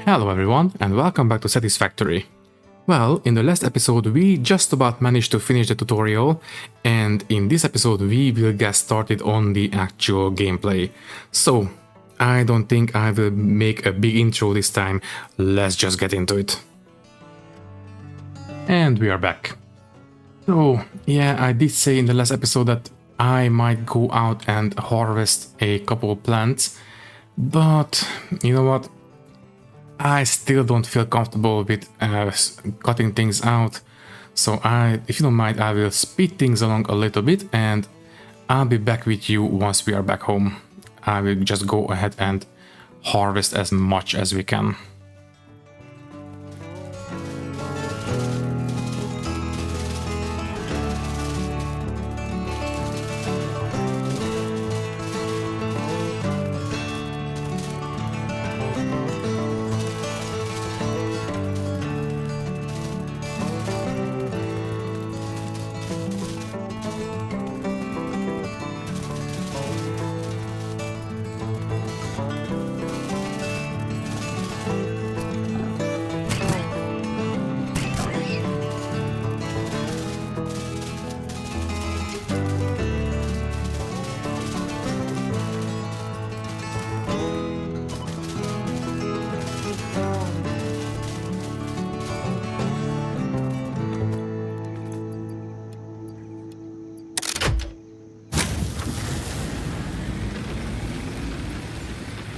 Hello everyone and welcome back to Satisfactory. Well, in the last episode we just about managed to finish the tutorial, and in this episode we will get started on the actual gameplay. So, I don't think I will make a big intro this time, let's just get into it. And we are back. So, yeah, I did say in the last episode that I might go out and harvest a couple plants, but you know what? I still don't feel comfortable with cutting things out, so if you don't mind, I will speed things along a little bit and I'll be back with you once we are back home. I will just go ahead and harvest as much as we can.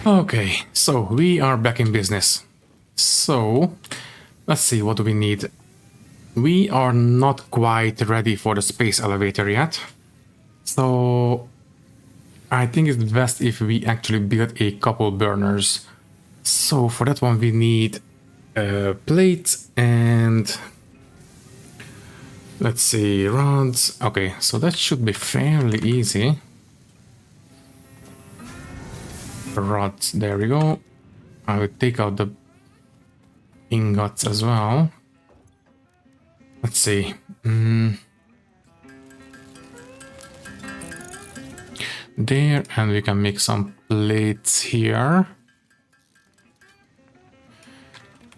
Okay, so we are back in business. So, let's see, what do we need? We are not quite ready for the space elevator yet. So, I think it's best if we actually build a couple burners. So, for that one we need plates and... let's see, rods. Okay, so that should be fairly easy. Rods, there we go. I will take out the ingots as well. Let's see. There, and we can make some plates here.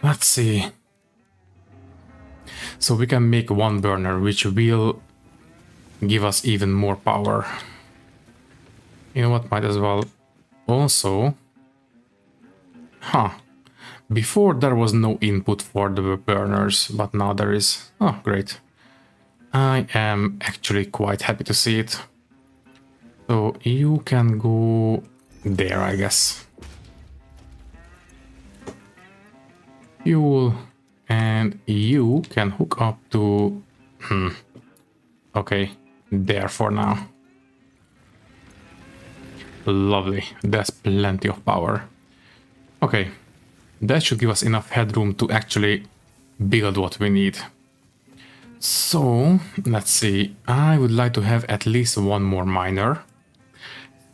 Let's see. So we can make one burner, which will give us even more power. You know what, might as well. Also, before there was no input for the burners, but now there is. Oh, great. I am actually quite happy to see it. So you can go there, I guess. Fuel, and you can hook up to... okay, there for now. Lovely, there's plenty of power. Okay, that should give us enough headroom to actually build what we need. So, let's see, I would like to have at least one more miner.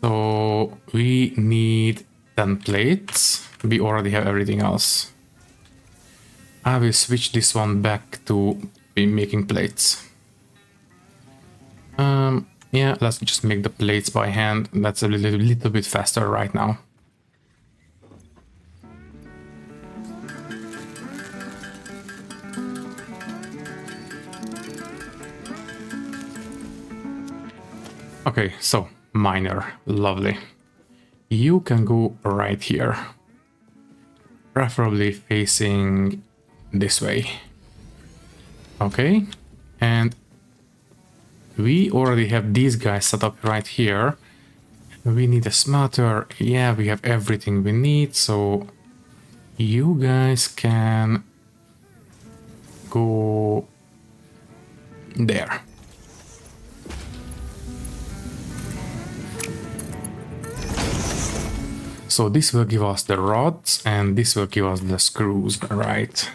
So, we need 10 plates. We already have everything else. I will switch this one back to be making plates. Yeah, let's just make the plates by hand. That's a little bit faster right now. Okay, so miner, lovely. You can go right here, preferably facing this way. Okay, and we already have these guys set up right here. We need a smelter. Yeah, we have everything we need, so you guys can go there. So this will give us the rods and this will give us the screws, right?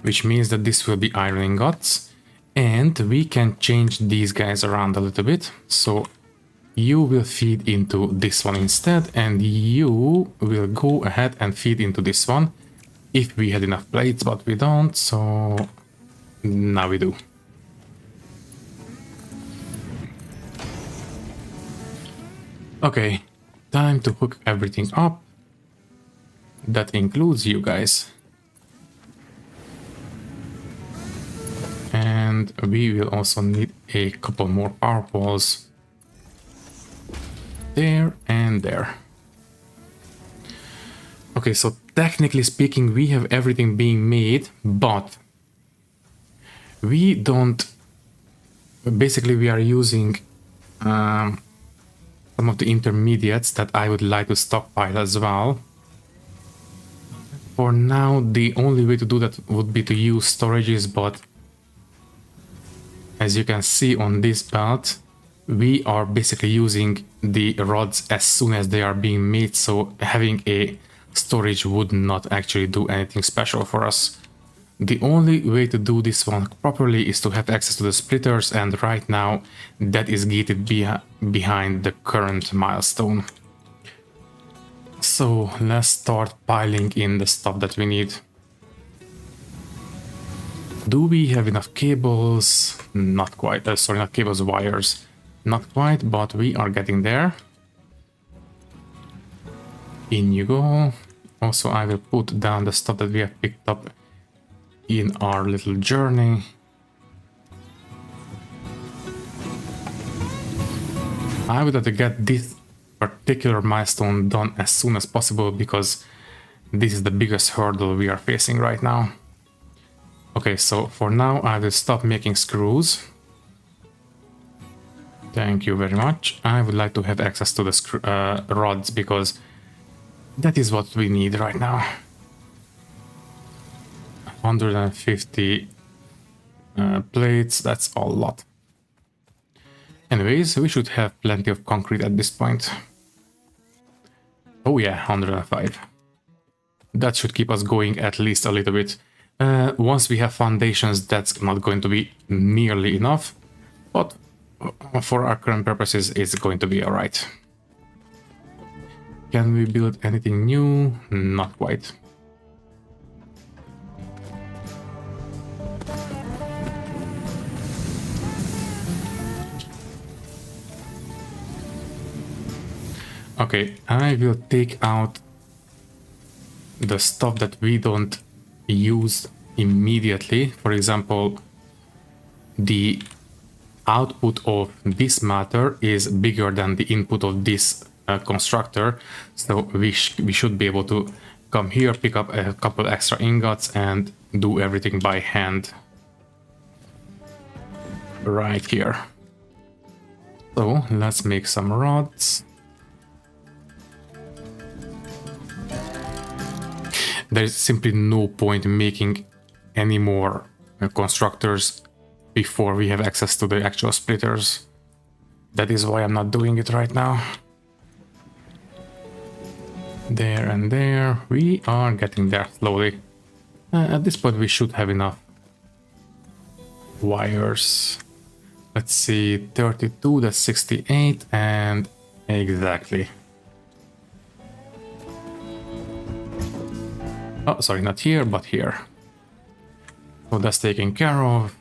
Which means that this will be iron ingots. And we can change these guys around a little bit. So you will feed into this one instead, and you will go ahead and feed into this one if we had enough plates, but we don't, so now we do. Okay, time to hook everything up. that includes you guys. And we will also need a couple more power poles there and there. Okay, so technically speaking, we have everything being made, but we don't... Basically, we are using some of the intermediates that I would like to stockpile as well. For now, the only way to do that would be to use storages, but as you can see on this belt, we are basically using the rods as soon as they are being made, so having a storage would not actually do anything special for us. The only way to do this one properly is to have access to the splitters, and right now that is gated behind the current milestone. So let's start piling in the stuff that we need. Do we have enough cables? Not quite. Sorry, not cables, wires. Not quite, but we are getting there. In you go. Also, I will put down the stuff that we have picked up in our little journey. I would have to get this particular milestone done as soon as possible because this is the biggest hurdle we are facing right now. Okay, so for now I will stop making screws. Thank you very much. I would like to have access to the rods because that is what we need right now. 150 plates, that's a lot. Anyways, we should have plenty of concrete at this point. Oh yeah, 105. That should keep us going at least a little bit. Once we have foundations, that's not going to be nearly enough, but for our current purposes, it's going to be alright. Can we build anything new? Not quite. Okay, I will take out the stuff that we don't use immediately. For example, the output of this matter is bigger than the input of this constructor, so we should be able to come here, pick up a couple extra ingots and do everything by hand right here. So let's make some rods. There's simply no point in making any more constructors before we have access to the actual splitters. That is why I'm not doing it right now. There and there. We are getting there slowly. At this point we should have enough wires. Let's see, 32, that's 68, and exactly. Oh, sorry, not here, but here. So that's taken care of.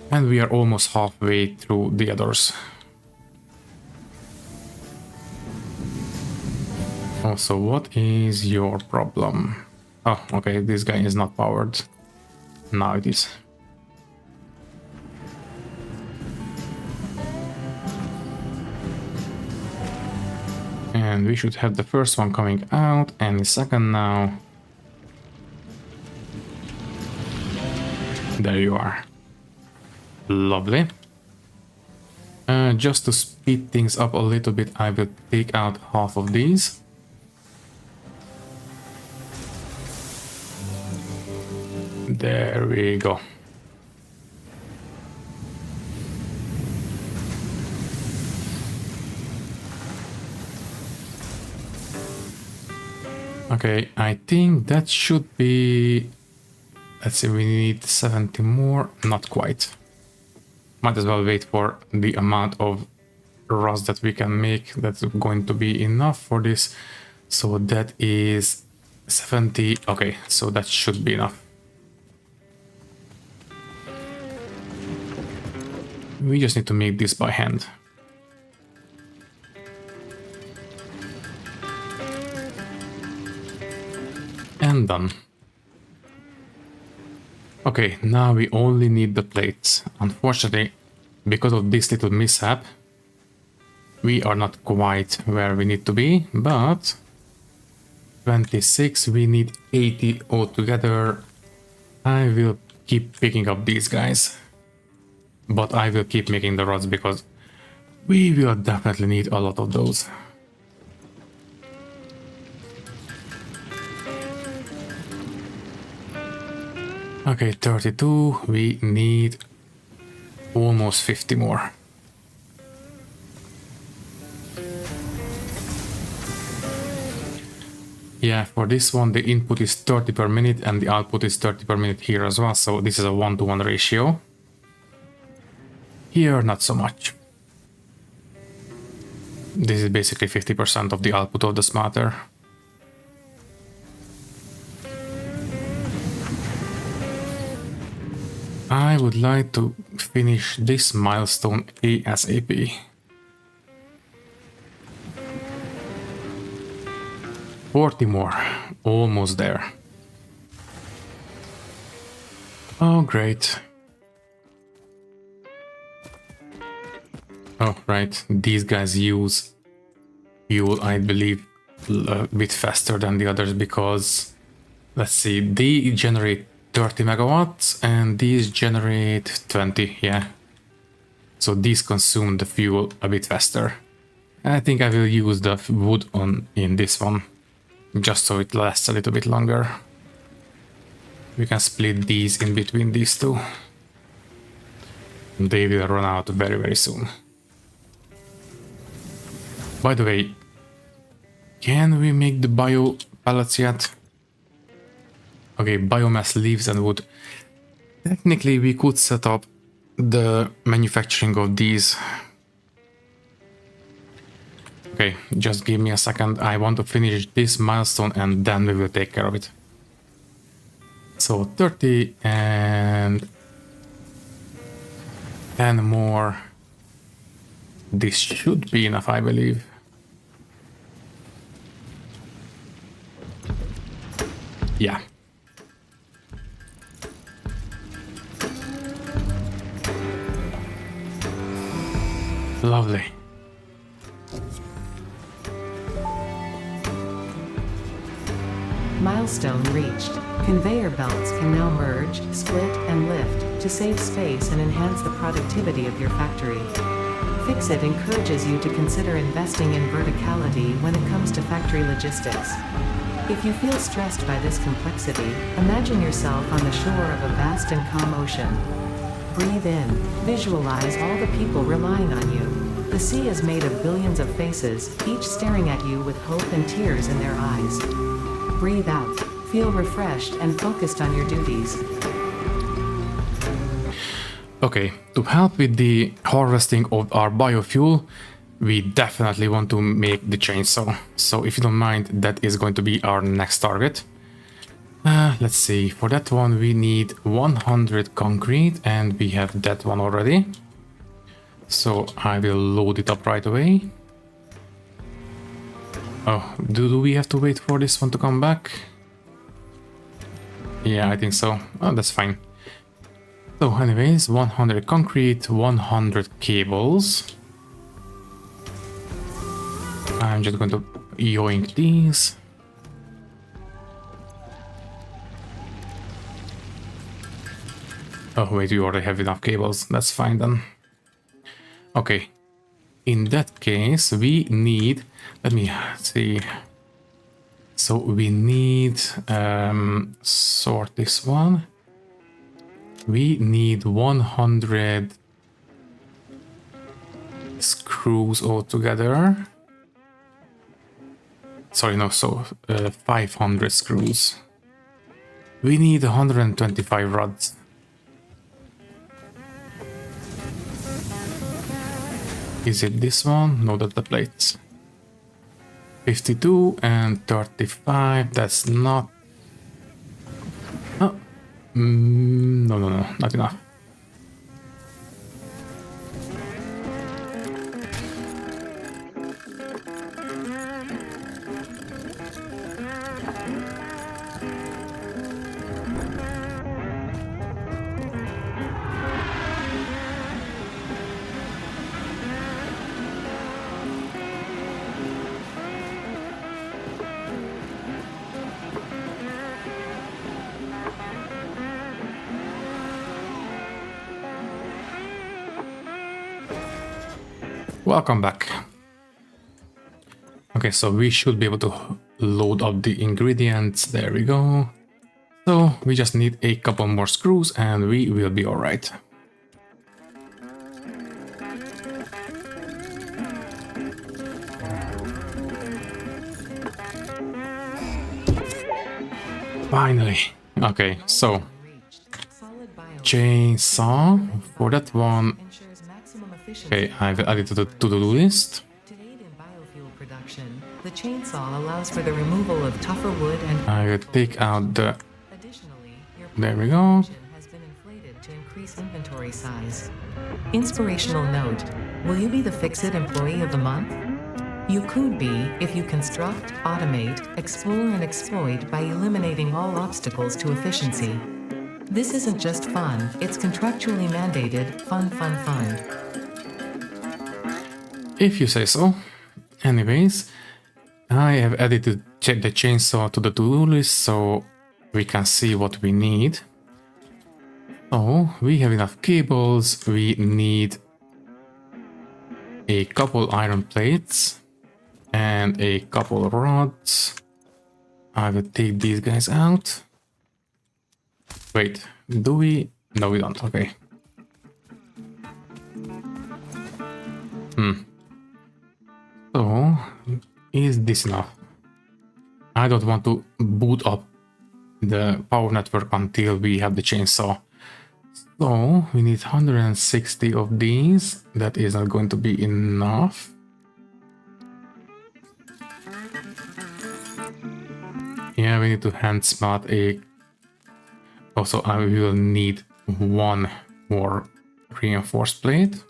And we are almost halfway through the others. Also, what is your problem? Oh, okay, this guy is not powered. Now it is. And we should have the first one coming out any second now. There you are. Lovely. Just to speed things up a little bit, I will take out half of these. There we go. Okay, I think that should be... Let's see, we need 70 more. Not quite. Might as well wait for the amount of rust that we can make. That's going to be enough for this. So that is 70. Okay, so that should be enough. We just need to make this by hand. And done. Okay, now we only need the plates. Unfortunately, because of this little mishap, we are not quite where we need to be, but 26, we need 80 altogether. I will keep picking up these guys, but I will keep making the rods because we will definitely need a lot of those. Okay, 32, we need almost 50 more. Yeah, for this one, the input is 30 per minute and the output is 30 per minute here as well. So this is a 1-to-1 ratio. Here, not so much. This is basically 50% of the output of the smarter. I would like to finish this milestone ASAP. 40 more, almost there. Oh, great. Oh, right, these guys use fuel, I believe, a bit faster than the others because, let's see, they generate 30 megawatts and these generate 20, yeah. So these consume the fuel a bit faster. I think I will use the wood in this one, just so it lasts a little bit longer. We can split these in between these two. They will run out very, very soon. By the way, can we make the bio pellets yet? Okay, biomass, leaves and wood. Technically, we could set up the manufacturing of these. Okay, just give me a second. I want to finish this milestone and then we will take care of it. So 30 and 10 more. This should be enough, I believe. Yeah. Lovely. Milestone reached. Conveyor belts can now merge, split, and lift to save space and enhance the productivity of your factory. Fix-It encourages you to consider investing in verticality when it comes to factory logistics. If you feel stressed by this complexity, imagine yourself on the shore of a vast and calm ocean. Breathe in. Visualize all the people relying on you. The sea is made of billions of faces, each staring at you with hope and tears in their eyes. Breathe out. Feel refreshed and focused on your duties. Okay, to help with the harvesting of our biofuel, we definitely want to make the chainsaw. So if you don't mind, that is going to be our next target. Let's see, for that one we need 100 concrete and we have that one already. So I will load it up right away. Oh, do we have to wait for this one to come back? Yeah, I think so. Oh, that's fine. So anyways, 100 concrete, 100 cables. I'm just going to yoink these. Oh wait, we already have enough cables. That's fine then. Okay. In that case, we need... Let me see. So we need... sort this one. We need 100 screws altogether. Sorry, no, so 500 screws. We need 125 rods. Is it this one? No, that's the plates. 52 and 35, that's not... Oh. No, not enough. welcome back. Okay, so we should be able to load up the ingredients. There we go. So we just need a couple more screws and we will be all right. Finally. Okay, so chainsaw for that one. Okay, I've added to the to-do list. To aid in biofuel production, the chainsaw allows for the removal of tougher wood and I will take out the. additionally, your There we go. production has been inflated to increase inventory size. Inspirational note: will you be the Fix-It Employee of the Month? You could be if you construct, automate, explore and exploit by eliminating all obstacles to efficiency. This isn't just fun, it's contractually mandated, fun. If you say so. Anyways, I have added the chainsaw to the to-do list so we can see what we need. So we have enough cables, we need a couple iron plates and a couple of rods. I will take these guys out. Wait, do we? No, we don't. Okay. So, is this enough? I don't want to boot up the power network until we have the chainsaw. So, we need 160 of these. That is not going to be enough. Yeah, we need to hand smelt a... Also, I will need one more reinforced plate.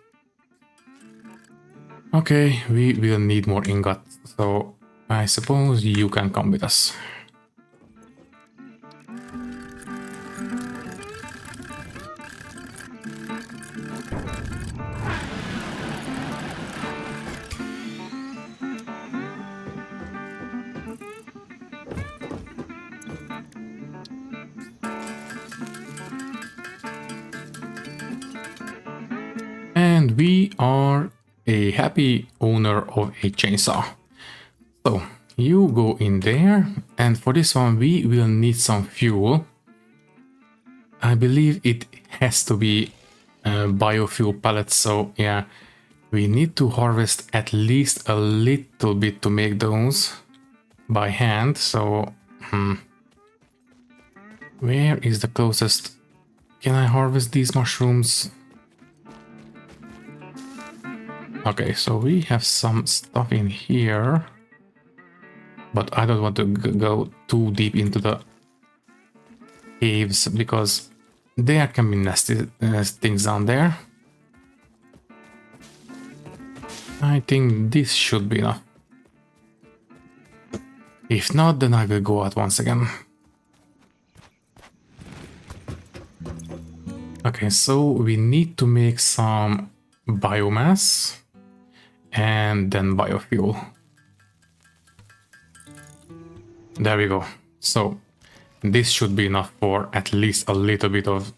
Okay, we will need more ingot, so I suppose you can come with us. And we are a happy owner of a chainsaw. So you go in there, and for this one we will need some fuel. I believe it has to be biofuel pellets, so yeah, we need to harvest at least a little bit to make those by hand. So where is the closest? Can I harvest these mushrooms? Okay, so we have some stuff in here, but I don't want to go too deep into the caves because there can be nasty things down there. I think this should be enough. If not, then I will go out once again. Okay, so we need to make some biomass and then biofuel. There we go. So this should be enough for at least a little bit of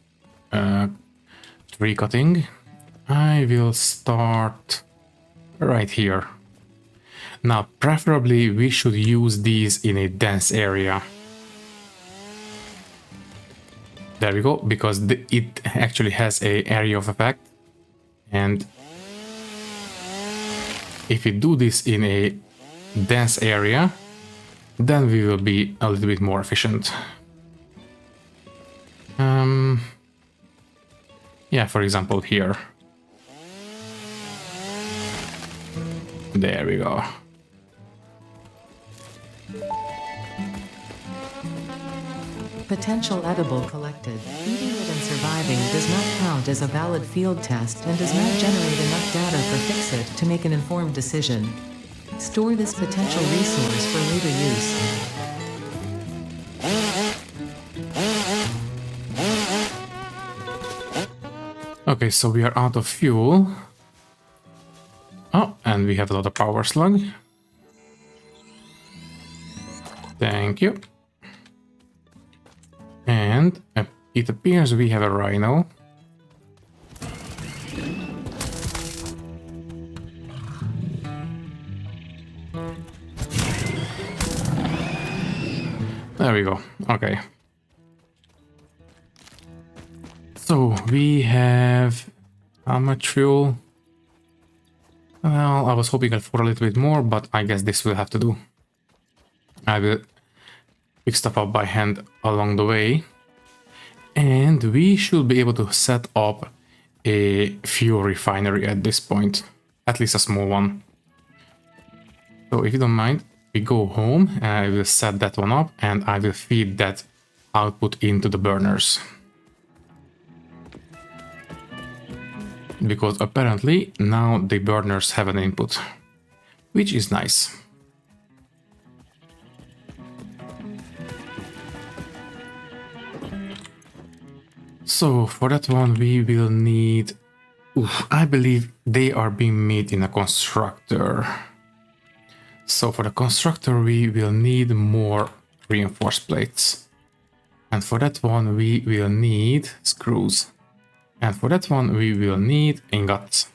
tree cutting. I will start right here. Now, preferably we should use these in a dense area. There we go, because it actually has a area of effect. And if we do this in a dense area, then we will be a little bit more efficient. Yeah, for example, here. There we go. Potential edible collected. Eating it and surviving does not count as a valid field test and does not generate enough data for Fix-It to make an informed decision. Store this potential resource for later use. Okay, so we are out of fuel. Oh, and we have another power slug. Thank you. And it appears we have a rhino. There we go. Okay. So we have how much fuel? Well, I was hoping for a little bit more, but I guess this will have to do. I will pick stuff up by hand along the way. And we should be able to set up a fuel refinery at this point. At least a small one. So if you don't mind, we go home and I will set that one up and I will feed that output into the burners. Because apparently now the burners have an input, which is nice. So for that one we will need... I believe they are being made in a constructor. So for the constructor we will need more reinforced plates. And for that one we will need screws. And for that one we will need ingots.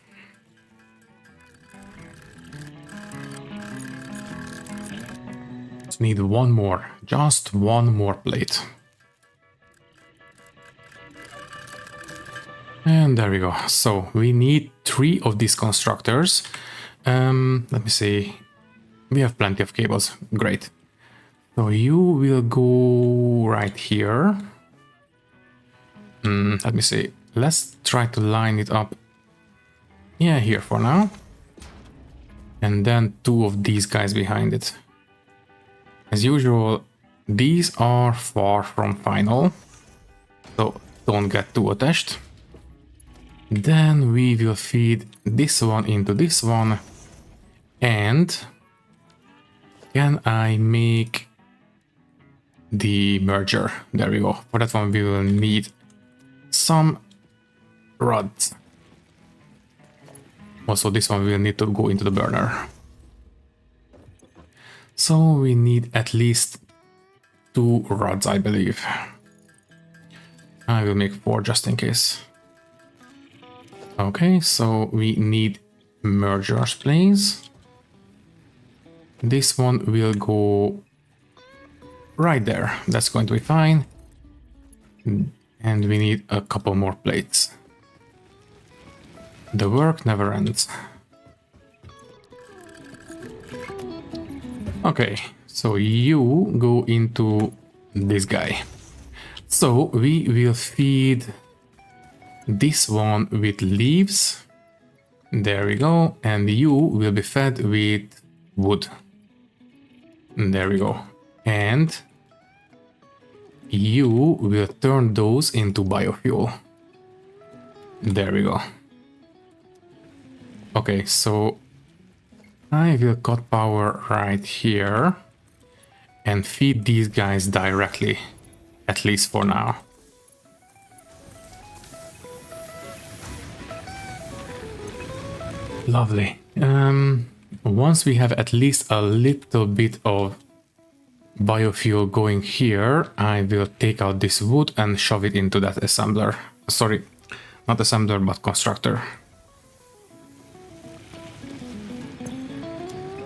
Just need one more, just one more plate. And there we go. So we need 3 of these constructors. Let me see. We have plenty of cables. Great. So you will go right here. Let me see. Let's try to line it up. Yeah, here for now. And then 2 of these guys behind it. As usual, these are far from final. So don't get too attached. Then we will feed this one into this one. And can I make the merger? There we go. For that one we will need some rods. Also this one will need to go into the burner. So we need at least 2 rods, I believe. I will make 4 just in case. Okay, so we need mergers, please. This one will go right there. That's going to be fine. And we need a couple more plates. The work never ends. Okay, so you go into this guy. So we will feed this one with leaves. There we go. And you will be fed with wood. There we go. And you will turn those into biofuel. There we go. Okay, so I will cut power right here and feed these guys directly, at least for now. Lovely. Once we have at least a little bit of biofuel going here, I will take out this wood and shove it into that assembler. Sorry, not assembler, but constructor.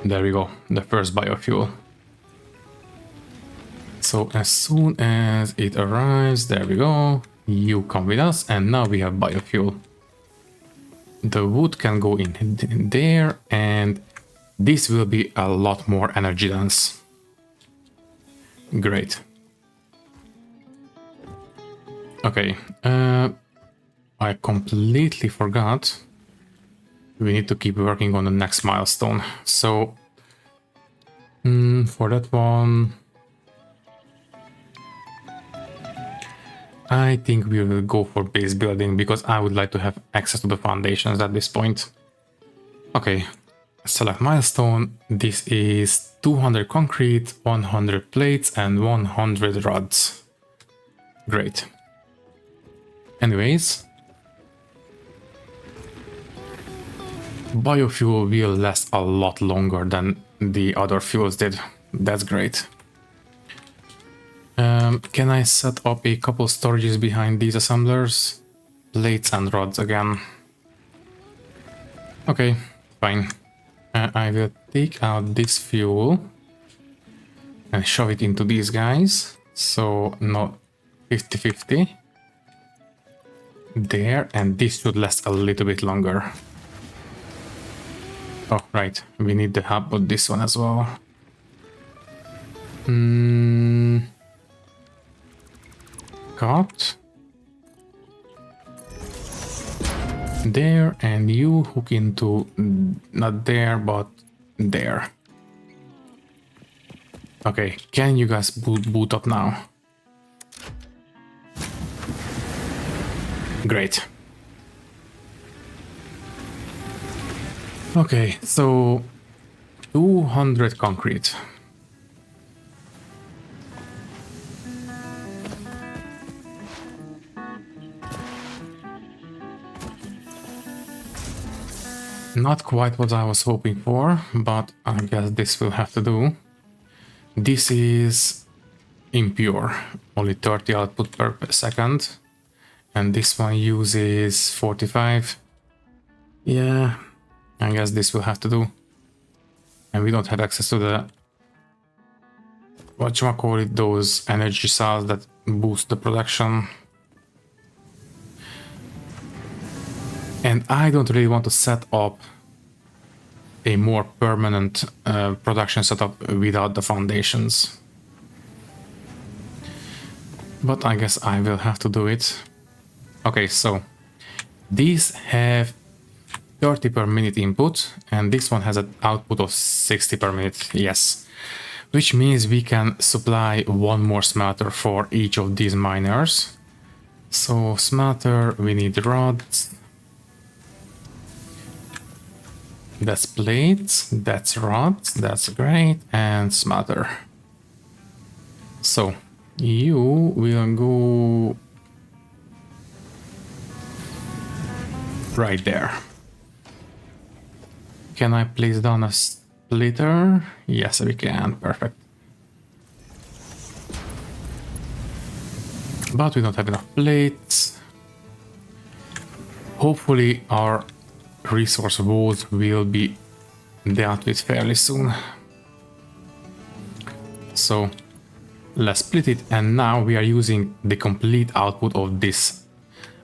There we go, the first biofuel. So as soon as it arrives, there we go, you come with us, and now we have biofuel. The wood can go in there, and this will be a lot more energy dense. Great. Okay, I completely forgot. We need to keep working on the next milestone. So, for that one, I think we will go for base building because I would like to have access to the foundations at this point. Okay, select milestone. This is 200 concrete, 100 plates, and 100 rods. Great. Anyways, biofuel will last a lot longer than the other fuels did. That's great. Can I set up a couple storages behind these assemblers? Plates and rods again. Okay, fine. I will take out this fuel and shove it into these guys. So not 50-50. There, and this should last a little bit longer. Oh, right. We need the hub on this one as well. Cut. There, and you hook into not there, but there. Okay, can you guys boot up now? Great. Okay, so 200 concrete. Not quite what I was hoping for, but I guess this will have to do. This is impure, only 30 output per second. And this one uses 45. Yeah, I guess this will have to do. And we don't have access to the, whatchamacallit, those energy cells that boost the production. And I don't really want to set up a more permanent production setup without the foundations. But I guess I will have to do it. Okay, so these have 30 per minute input, and this one has an output of 60 per minute, yes. Which means we can supply one more smelter for each of these miners. So smelter, we need rods. That's plates, that's rods, that's great, and smelter. So you will go right there. Can I place down a splitter? Yes, we can. Perfect. But we don't have enough plates. Hopefully our resource woes will be dealt with fairly soon. So let's split it, and now we are using the complete output of this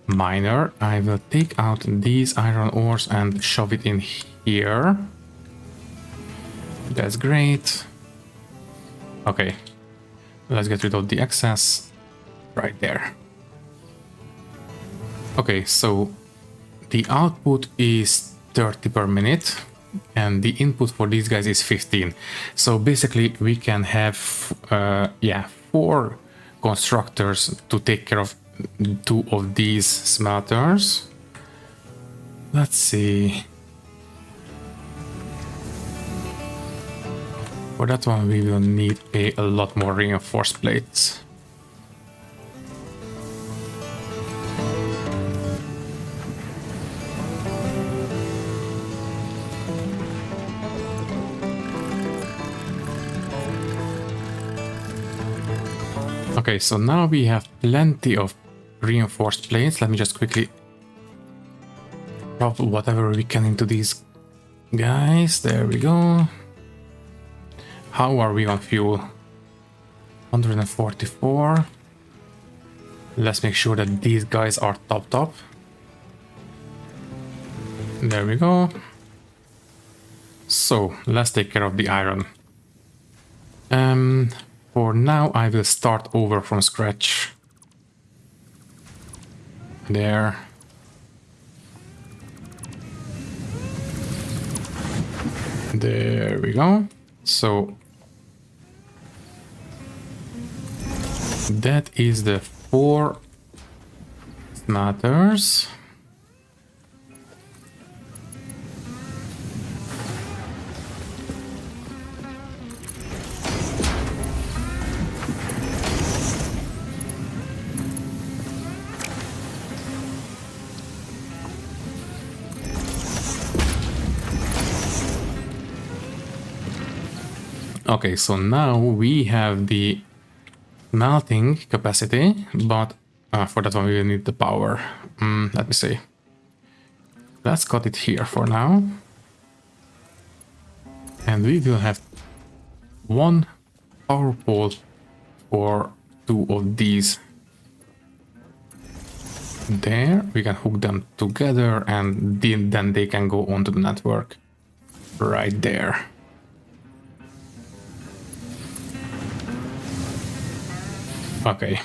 miner. I will take out these iron ores and shove it in here. That's great. Okay, let's get rid of the excess right there. Okay, so the output is 30 per minute and the input for these guys is 15. So basically we can have 4 constructors to take care of 2 of these smelters. Let's see. For that one we will need a lot more reinforced plates. Okay, so now we have plenty of reinforced plates. Let me just quickly drop whatever we can into these guys. There we go. How are we on fuel? 144. Let's make sure that these guys are topped up. There we go. So let's take care of the iron. For now, I will start over from scratch. There. There we go. So that is the 4 smelters. Okay, so now we have the melting capacity, but for that one we will need the power. Let me see. Let's cut it here for now. And we will have 1 power pole for 2 of these. There, we can hook them together and then they can go onto the network. Right there. Okay.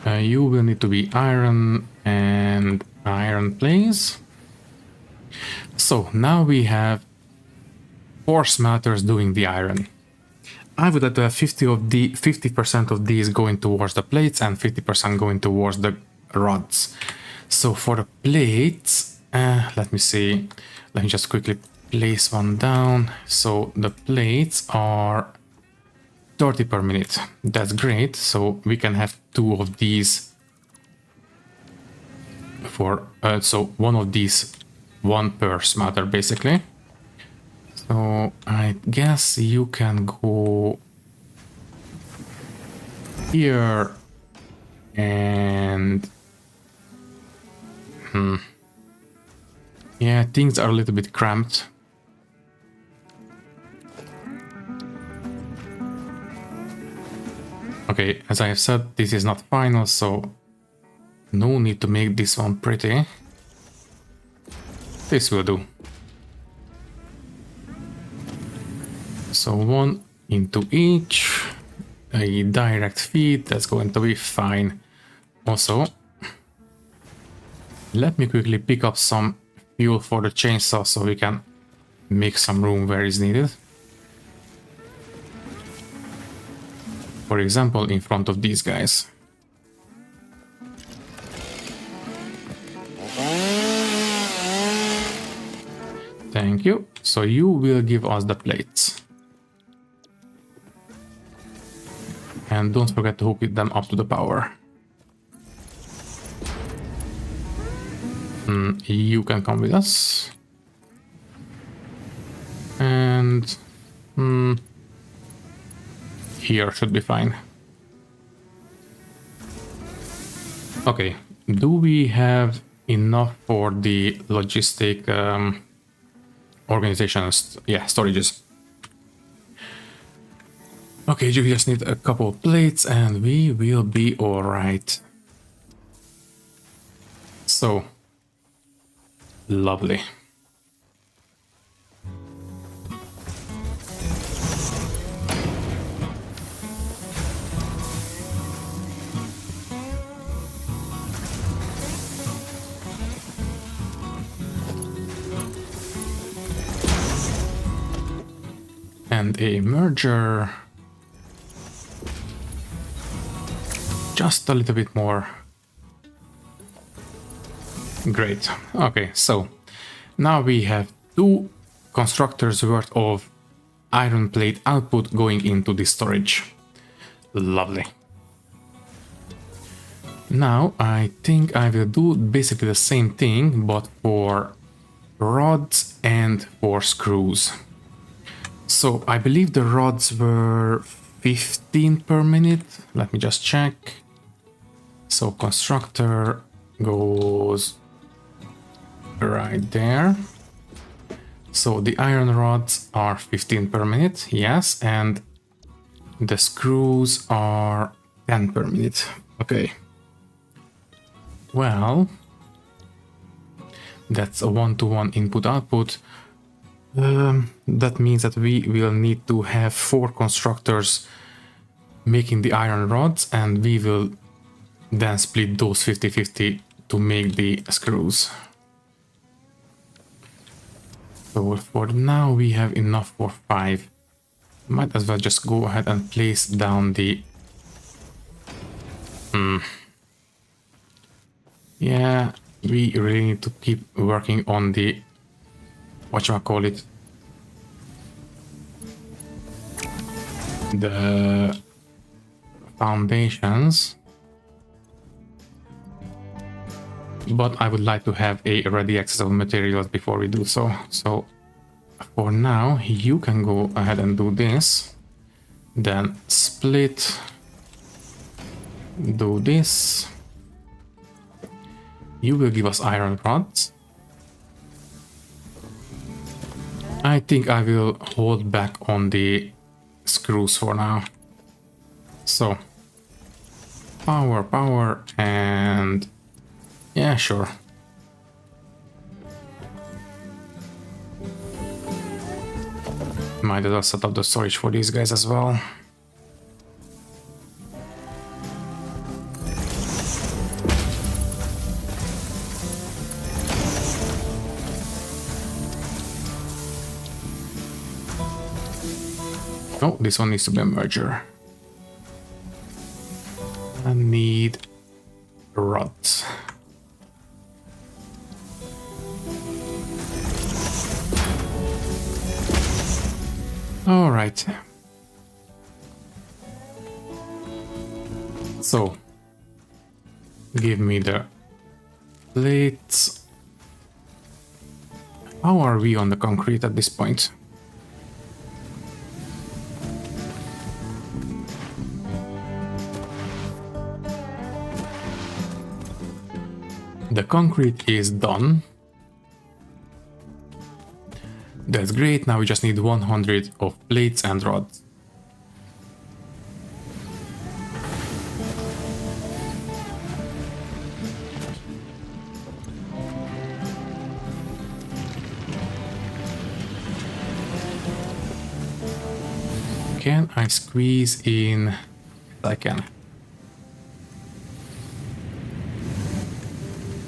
You will need to be iron and iron plays. So now we have 4 smelters doing the iron. I would like to have 50% of these going towards the plates and 50% going towards the rods. So for the plates, let me see. Let me just quickly place one down. So the plates are 30 per minute. That's great. So we can have 2 of these for so one of these, 1 per smelter basically. So I guess you can go here and yeah, things are a little bit cramped. Okay, as I have said, this is not final, so no need to make this one pretty. This will do. So 1 into each, a direct feed, that's going to be fine. Also, let me quickly pick up some fuel for the chainsaw so we can make some room where is needed. For example, in front of these guys. Thank you. So you will give us the plates. And don't forget to hook them up to the power. You can come with us. And here should be fine. Okay, do we have enough for the logistic organizations? Yeah, storages. Okay, you just need a couple of plates and we will be all right. So, lovely. And a merger. Just a little bit more. Great. Okay, so now we have 2 constructors worth of iron plate output going into the storage. Lovely. Now I think I will do basically the same thing, but for rods and for screws. So I believe the rods were 15 per minute. Let me just check. So constructor goes right there. So the iron rods are 15 per minute, yes, and the screws are 10 per minute. Okay. Well, that's a 1-to-1 input-output. That means that we will need to have 4 constructors making the iron rods, and we will then split those 50-50 to make the screws. So for now we have enough for 5. Might as well just go ahead and place down the... Yeah, we really need to keep working on the... whatchamacallit? The foundations. But I would like to have a ready access of materials before we do so. So for now, you can go ahead and do this. Then split. Do this. You will give us iron rods. I think I will hold back on the screws for now. So, power, and yeah, sure. Might as well set up the storage for these guys as well. Oh, this one needs to be a merger. I need rods. All right. So, give me the plates. How are we on the concrete at this point? The concrete is done. That's great, now we just need 100 of plates and rods. Can I squeeze in? I can.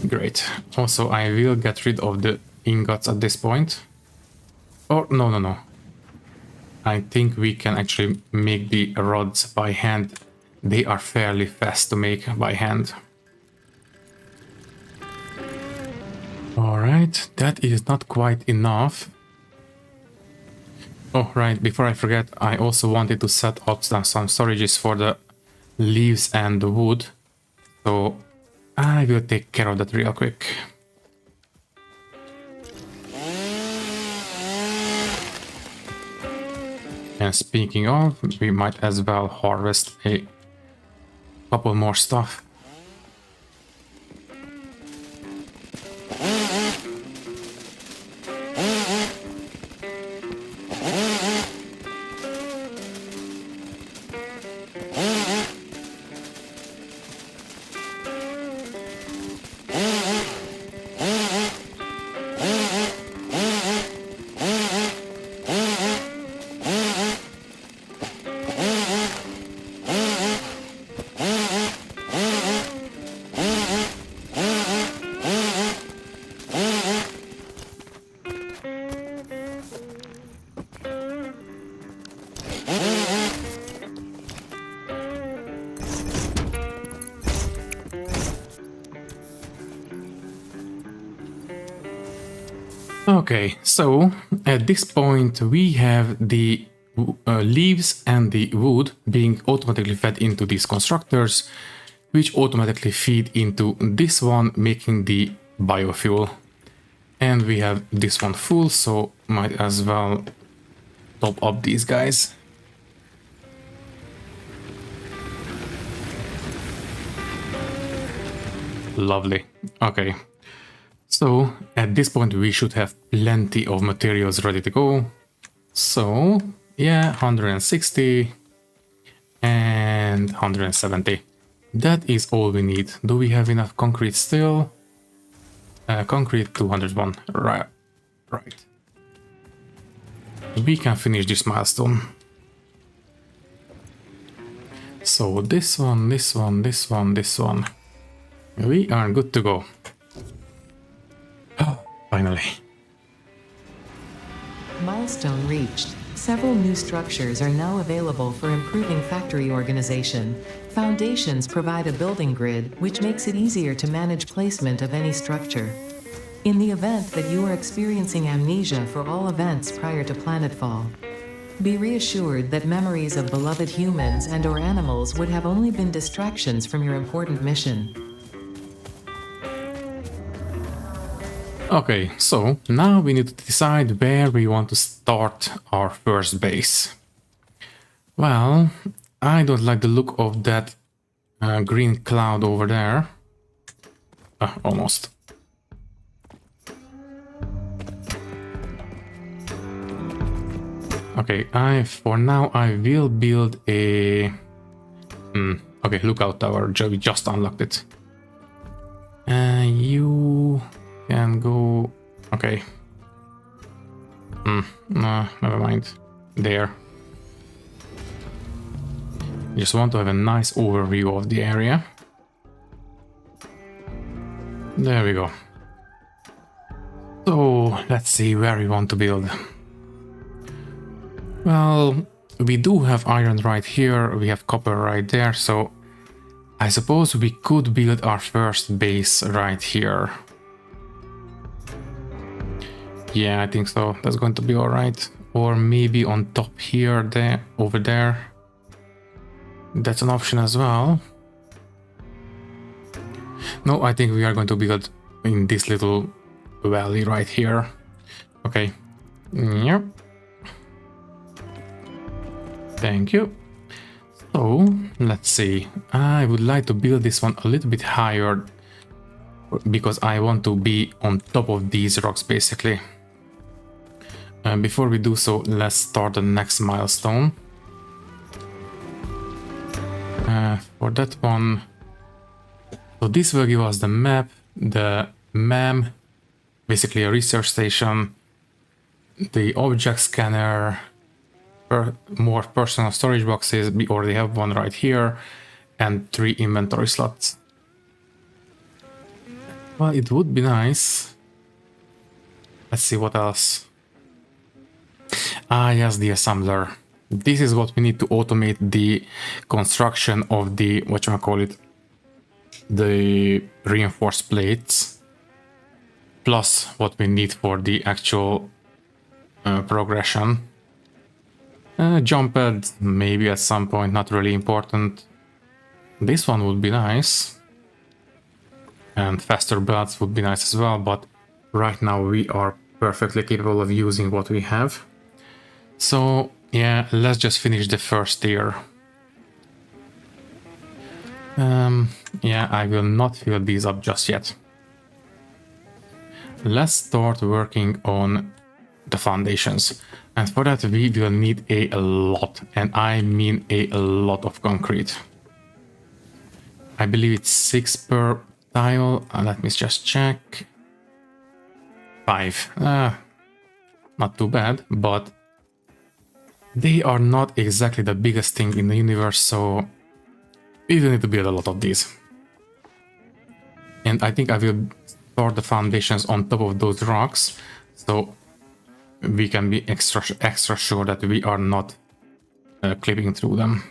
Great. Also, I will get rid of the ingots at this point. Oh, no. I think we can actually make the rods by hand. They are fairly fast to make by hand. Alright, that is not quite enough. Oh, right, before I forget, I also wanted to set up some storages for the leaves and the wood. So I will take care of that real quick. And speaking of, we might as well harvest a couple more stuff. Okay, so at this point we have the leaves and the wood being automatically fed into these constructors, which automatically feed into this one, making the biofuel. And we have this one full, so might as well top up these guys. Lovely. Okay. So at this point we should have plenty of materials ready to go. So yeah, 160 and 170. That is all we need. Do we have enough concrete still? Concrete 201. Right. We can finish this milestone. So this one. We are good to go. Finally. Milestone reached. Several new structures are now available for improving factory organization. Foundations provide a building grid, which makes it easier to manage placement of any structure. In the event that you are experiencing amnesia for all events prior to planetfall, be reassured that memories of beloved humans and/or animals would have only been distractions from your important mission. Okay, so now we need to decide where we want to start our first base. Well, I don't like the look of that green cloud over there. Almost. Okay, for now I will build a... okay, lookout tower, we just unlocked it. You can go... okay. No, never mind. There. Just want to have a nice overview of the area. There we go. So, let's see where we want to build. Well, we do have iron right here, we have copper right there, so I suppose we could build our first base right here. Yeah, I think so. That's going to be alright. Or maybe on top here, there, over there. That's an option as well. No, I think we are going to build in this little valley right here. Okay. Yep. Thank you. So, let's see. I would like to build this one a little bit higher because I want to be on top of these rocks basically. Before we do so, let's start the next milestone. For that one, so this will give us the map, the MEM, basically a research station, the object scanner, more personal storage boxes, we already have one right here, and 3 inventory slots. Well, it would be nice. Let's see what else. Ah, yes, the assembler. This is what we need to automate the construction of the, whatchamacallit, the reinforced plates, plus what we need for the actual progression. Jump pad, maybe at some point, not really important. This one would be nice. And faster belts would be nice as well, but right now we are perfectly capable of using what we have. So yeah, let's just finish the first tier. Yeah, I will not fill these up just yet. Let's start working on the foundations. And for that we will need a lot, and I mean a lot of concrete. I believe it's 6 per tile. Let me just check. 5. Not too bad, but they are not exactly the biggest thing in the universe, so we will need to build a lot of these. And I think I will store the foundations on top of those rocks, so we can be extra sure that we are not clipping through them.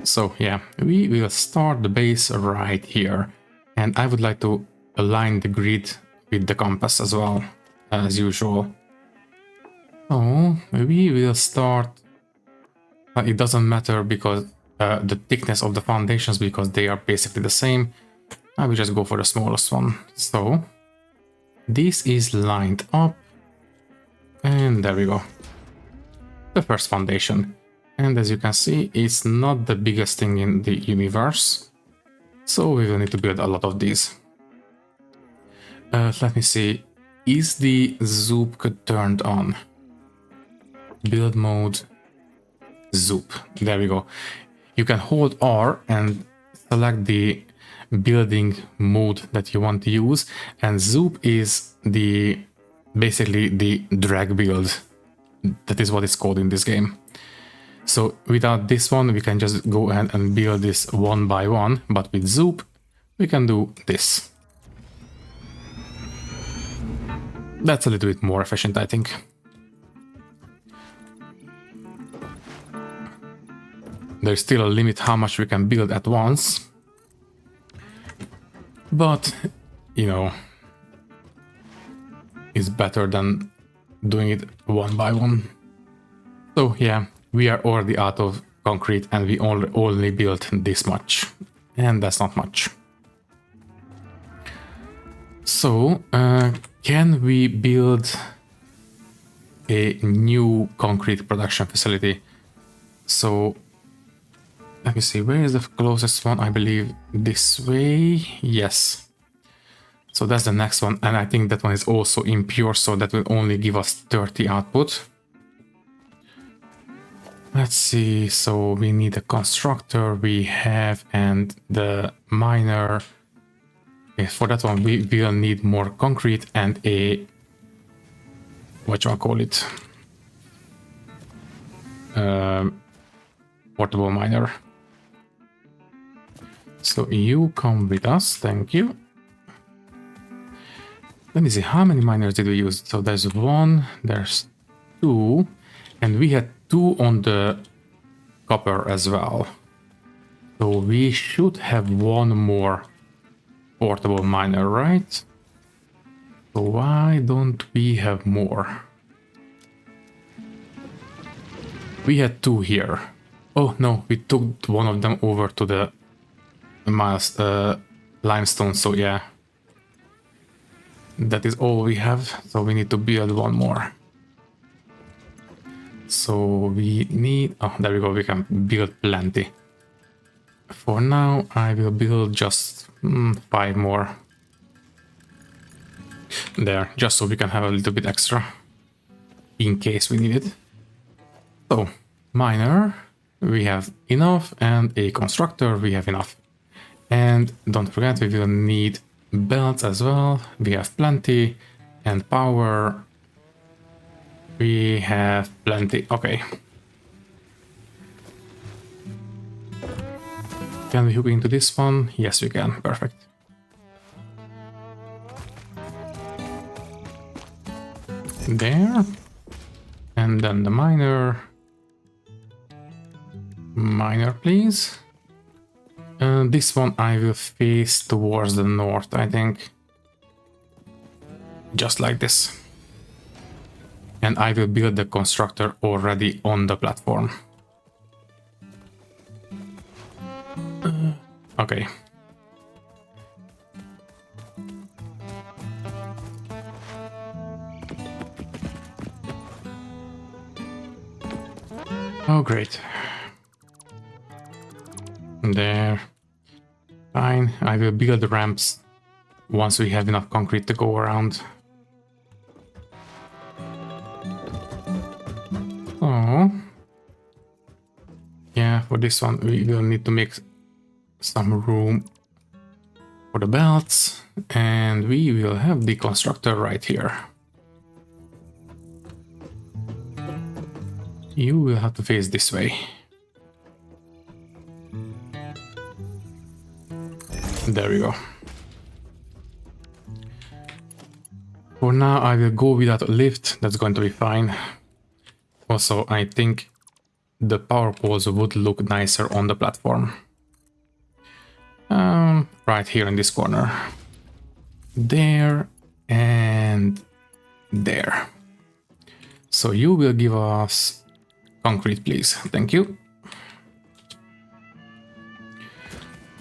So yeah, we will start the base right here, and I would like to align the grid with the compass as well, as usual. So we will start, it doesn't matter because the thickness of the foundations, because they are basically the same. I will just go for the smallest one. So this is lined up, and there we go. The first foundation. And as you can see, it's not the biggest thing in the universe, so we will need to build a lot of these. Let me see, is the zoop turned on? Build mode, zoop, there we go. You can hold R and select the building mode that you want to use, and zoop is the basically the drag build. That is what it's called in this game. So without this one we can just go ahead and build this one by one, but with zoop we can do this. That's a little bit more efficient, I think. There's still a limit how much we can build at once, but you know, it's better than doing it one by one. So yeah, we are already out of concrete and we only built this much, and that's not much. So can we build a new concrete production facility? So let me see, where is the closest one? I believe this way. Yes. So that's the next one, and I think that one is also impure, so that will only give us 30 output. Let's see, so we need a constructor, we have, and the miner. Okay, for that one we will need more concrete and a, whatchamacallit, portable miner. So you come with us, thank you. Let me see, how many miners did we use? So there's one, there's two, and we had two on the copper as well. So we should have one more portable miner, right? So why don't we have more? We had two here. Oh no, we took one of them over to the limestone, so yeah. That is all we have, so we need to build one more. So we need, oh, there we go, we can build plenty. For now, I will build just 5 more. There, just so we can have a little bit extra in case we need it. So, miner, we have enough, and a constructor, we have enough. And don't forget, we will need belts as well. We have plenty, and power. We have plenty. Okay. Can we hook into this one? Yes, we can. Perfect. There. And then the miner. Miner, please. This one I will face towards the north, I think. Just like this. And I will build the constructor already on the platform. Okay. Oh, great. There. Fine. I will build the ramps once we have enough concrete to go around. Oh. Yeah, for this one we will need to make some room for the belts, and we will have the constructor right here. You will have to face this way. There we go. For now I will go without a lift, that's going to be fine. Also, I think the power poles would look nicer on the platform. Right here in this corner. There and there. So you will give us concrete, please. Thank you.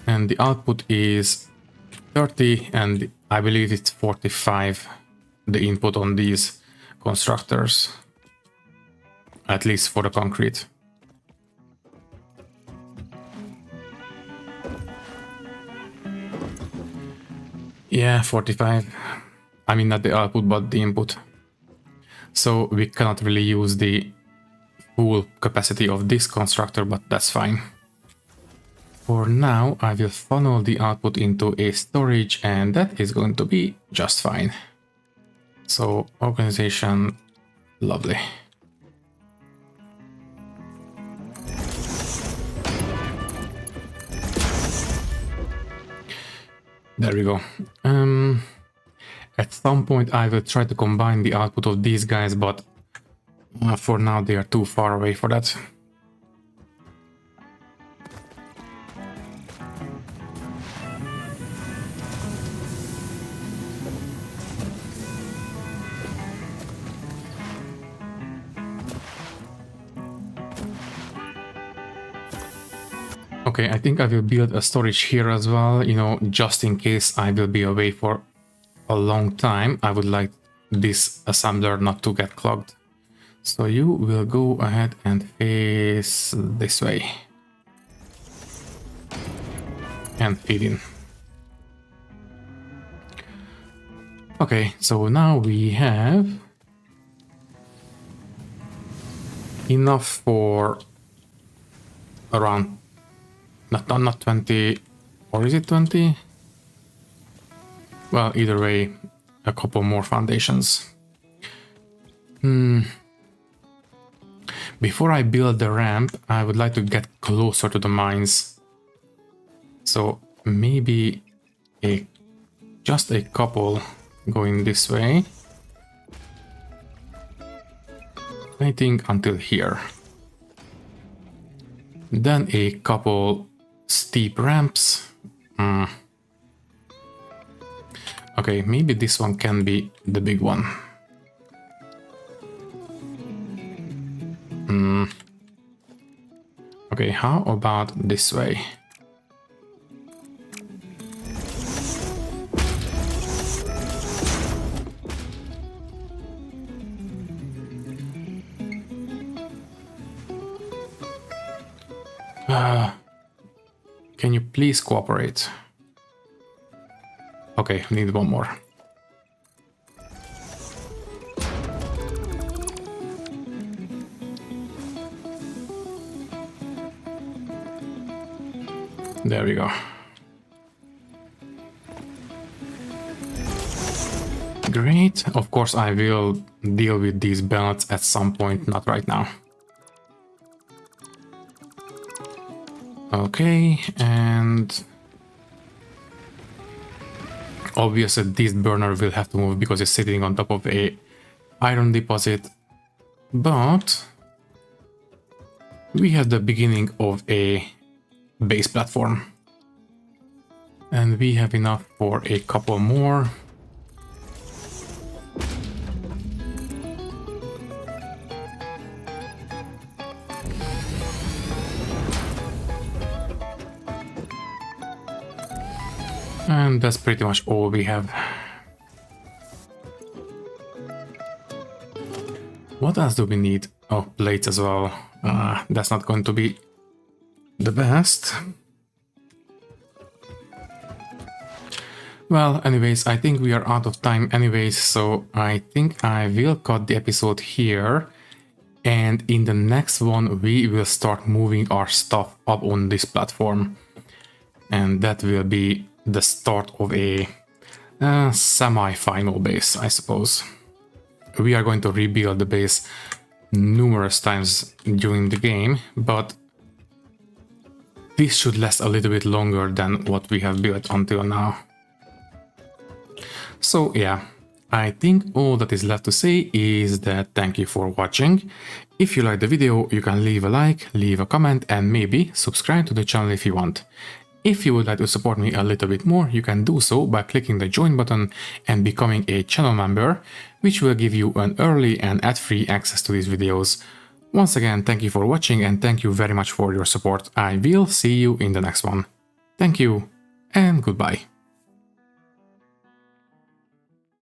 And the output is 30, and I believe it's 45, the input on these constructors. At least for the concrete. Yeah, 45. I mean, not the output, but the input. So we cannot really use the full capacity of this constructor, but that's fine. For now, I will funnel the output into a storage, and that is going to be just fine. So, organization, lovely. There we go. At some point I will try to combine the output of these guys, but for now they are too far away for that. Okay, I think I will build a storage here as well, you know, just in case I will be away for a long time. I would like this assembler not to get clogged. So you will go ahead and face this way. And feed in. Okay, so now we have enough for around not 20, or is it 20? Well, either way, a couple more foundations. Before I build the ramp, I would like to get closer to the mines. So maybe just a couple going this way. I think until here. Then a couple steep ramps. Okay, maybe this one can be the big one. Okay, how about this way? Can you please cooperate? Okay, need one more. There we go. Great. Of course, I will deal with these belts at some point, not right now. Okay, and obviously this burner will have to move because it's sitting on top of a iron deposit, but we have the beginning of a base platform and we have enough for a couple more. And that's pretty much all we have. What else do we need? Oh, plates as well. That's not going to be the best. Well, anyways, I think we are out of time anyways, so I think I will cut the episode here. And in the next one, we will start moving our stuff up on this platform. And that will be the start of a semi-final base, I suppose. We are going to rebuild the base numerous times during the game, but this should last a little bit longer than what we have built until now. So yeah, I think all that is left to say is that thank you for watching. If you liked the video, you can leave a like, leave a comment, and maybe subscribe to the channel if you want. If you would like to support me a little bit more, you can do so by clicking the join button and becoming a channel member, which will give you an early and ad-free access to these videos. Once again, thank you for watching and thank you very much for your support. I will see you in the next one. Thank you and goodbye.